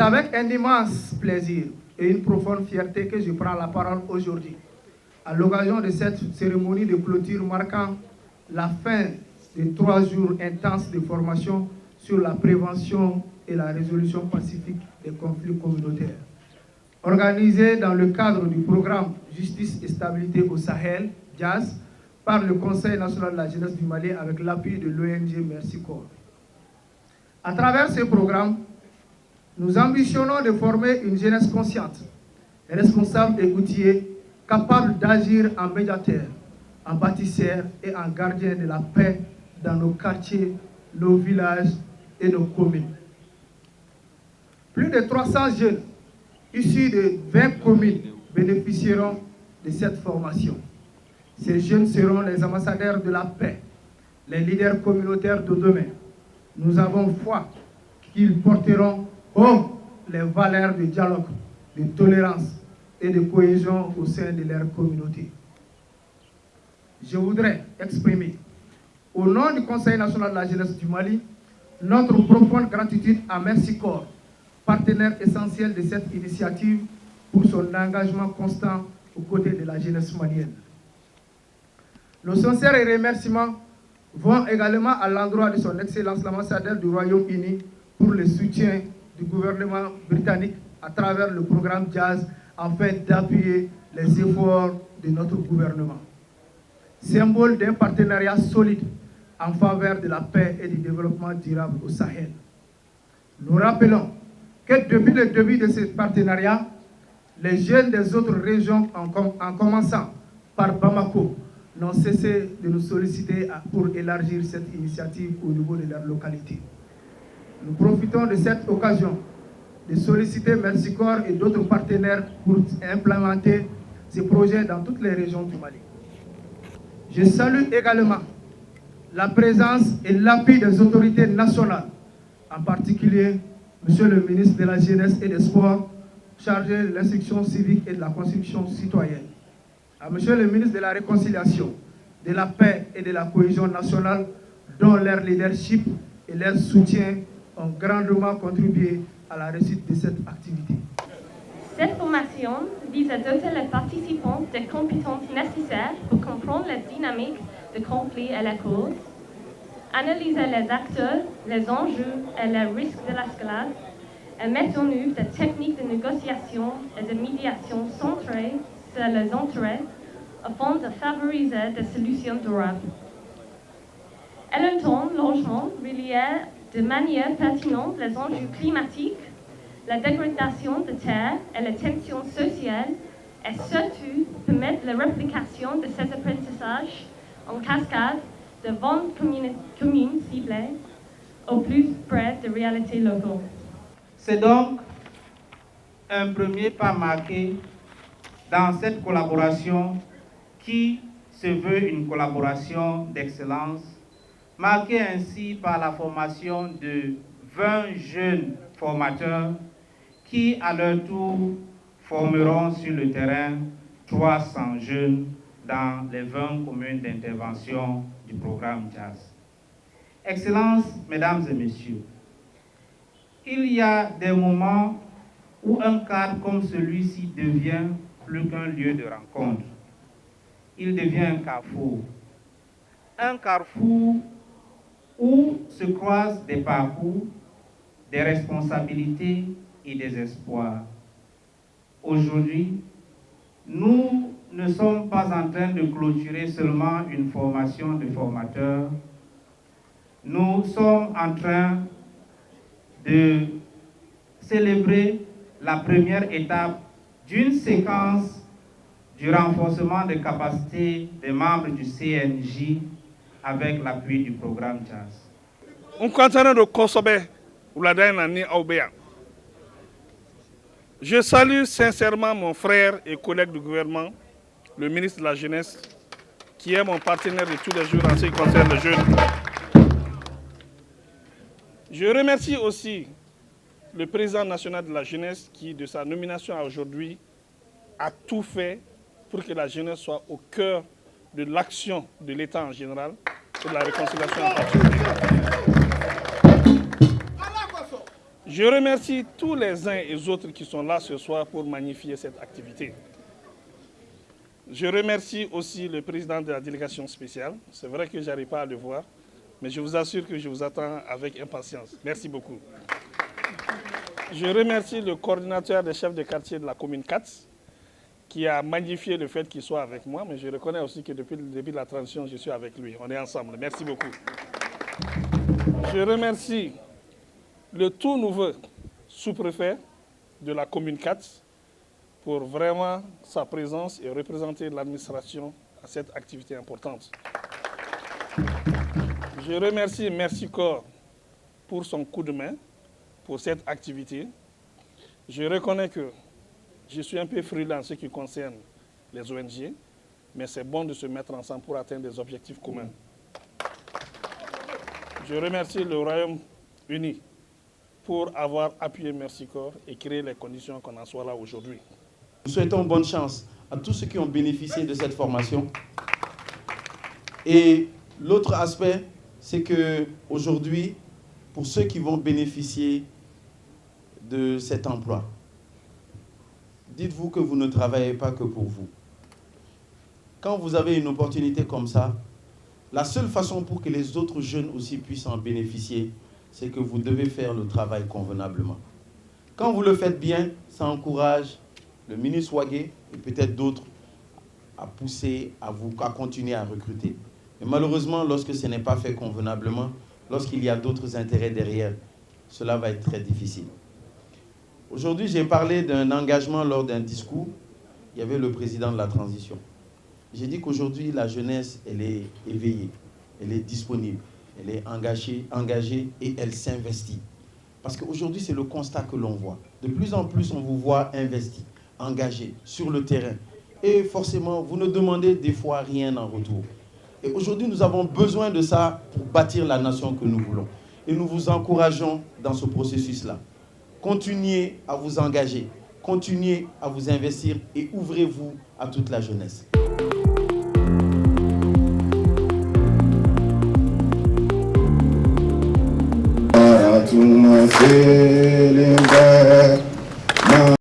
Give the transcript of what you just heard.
C'est avec un immense plaisir et une profonde fierté que je prends la parole aujourd'hui, à l'occasion de cette cérémonie de clôture marquant la fin de 3 jours intenses de formation sur la prévention et la résolution pacifique des conflits communautaires. Organisée dans le cadre du programme Justice et Stabilité au Sahel, JAS, par le Conseil national de la jeunesse du Mali avec l'appui de l'ONG Merci Corps. À travers ce programme, nous ambitionnons de former une jeunesse consciente, responsable et outillée, capable d'agir en médiateur, en bâtisseur et en gardien de la paix dans nos quartiers, nos villages et nos communes. Plus de 300 jeunes issus de 20 communes bénéficieront de cette formation. Ces jeunes seront les ambassadeurs de la paix, les leaders communautaires de demain. Nous avons foi qu'ils porteront haut les valeurs de dialogue, de tolérance et de cohésion au sein de leur communauté. Je voudrais exprimer, au nom du Conseil national de la jeunesse du Mali, notre profonde gratitude à Merci Corps, partenaire essentiel de cette initiative, pour son engagement constant aux côtés de la jeunesse malienne. Nos sincères remerciements vont également à l'endroit de son Excellence l'ambassadeur du Royaume-Uni pour le soutien du gouvernement britannique à travers le programme JAS afin d'appuyer les efforts de notre gouvernement. Symbole d'un partenariat solide en faveur de la paix et du développement durable au Sahel. Nous rappelons que depuis le début de ce partenariat, les jeunes des autres régions, en commençant par Bamako, n'ont cessé de nous solliciter pour élargir cette initiative au niveau de leur localité. Nous profitons de cette occasion de solliciter Merci Corps et d'autres partenaires pour implémenter ces projets dans toutes les régions du Mali. Je salue également la présence et l'appui des autorités nationales, en particulier Monsieur le ministre de la Jeunesse et des Sports, chargé de l'instruction civique et de la construction citoyenne, à Monsieur le ministre de la Réconciliation, de la Paix et de la Cohésion nationale, dont leur leadership et leur soutien ont grandement contribué à la réussite de cette activité. Cette formation vise à doter les participants des compétences nécessaires pour comprendre la dynamique de conflit et la cause, analyser les acteurs, les enjeux et les risques de l'escalade, et mettre en œuvre des techniques de négociation et de médiation centrées sur les intérêts afin de favoriser des solutions durables. Elle entend largement relier de manière pertinente les enjeux climatiques, la dégradation de terre et les tensions sociales, et surtout permettre la réplication de ces apprentissages en cascade de 20 communes ciblées au plus près des réalités locales. C'est donc un premier pas marqué dans cette collaboration qui se veut une collaboration d'excellence, marquée ainsi par la formation de 20 jeunes formateurs qui, à leur tour, formeront sur le terrain 300 jeunes dans les 20 communes d'intervention du programme JAS. Excellences, mesdames et messieurs, il y a des moments où un cadre comme celui-ci devient plus qu'un lieu de rencontre. Il devient un carrefour. Un carrefour où se croisent des parcours, des responsabilités et des espoirs. Aujourd'hui, nous ne sommes pas en train de clôturer seulement une formation de formateurs. Nous sommes en train de célébrer la première étape d'une séquence du renforcement des capacités des membres du CNJ avec l'appui du programme JAS. Je salue sincèrement mon frère et collègue du gouvernement, le ministre de la Jeunesse, qui est mon partenaire de tous les jours en ce qui concerne les jeunes. Je remercie aussi le président national de la jeunesse qui, de sa nomination à aujourd'hui, a tout fait pour que la jeunesse soit au cœur de l'action de l'État en général et de la réconciliation en particulier. Je remercie tous les uns et les autres qui sont là ce soir pour magnifier cette activité. Je remercie aussi le président de la délégation spéciale. C'est vrai que je n'arrive pas à le voir, mais je vous assure que je vous attends avec impatience. Merci beaucoup. Je remercie le coordinateur des chefs de quartier de la commune 4 qui a magnifié le fait qu'il soit avec moi, mais je reconnais aussi que depuis le début de la transition, je suis avec lui. On est ensemble. Merci beaucoup. Je remercie le tout nouveau sous-préfet de la commune 4 pour vraiment sa présence et représenter l'administration à cette activité importante. Je remercie Merci Corps pour son coup de main pour cette activité. Je reconnais que je suis un peu frileux en ce qui concerne les ONG, mais c'est bon de se mettre ensemble pour atteindre des objectifs communs. Je remercie le Royaume-Uni pour avoir appuyé Merci Corps et créé les conditions qu'on en soit là aujourd'hui. Nous souhaitons bonne chance à tous ceux qui ont bénéficié de cette formation. Et l'autre aspect, c'est qu'aujourd'hui, pour ceux qui vont bénéficier de cet emploi, dites-vous que vous ne travaillez pas que pour vous. Quand vous avez une opportunité comme ça, la seule façon pour que les autres jeunes aussi puissent en bénéficier, c'est que vous devez faire le travail convenablement. Quand vous le faites bien, ça encourage le ministre Wagué et peut-être d'autres à pousser, à continuer à recruter. Mais malheureusement, lorsque ce n'est pas fait convenablement, lorsqu'il y a d'autres intérêts derrière, cela va être très difficile. Aujourd'hui, j'ai parlé d'un engagement lors d'un discours. Il y avait le président de la transition. J'ai dit qu'aujourd'hui, la jeunesse, elle est éveillée, elle est disponible, elle est engagée et elle s'investit. Parce qu'aujourd'hui, c'est le constat que l'on voit. De plus en plus, on vous voit investi, engagé, sur le terrain. Et forcément, vous ne demandez des fois rien en retour. Et aujourd'hui, nous avons besoin de ça pour bâtir la nation que nous voulons. Et nous vous encourageons dans ce processus-là. Continuez à vous engager, continuez à vous investir et ouvrez-vous à toute la jeunesse. Tumafele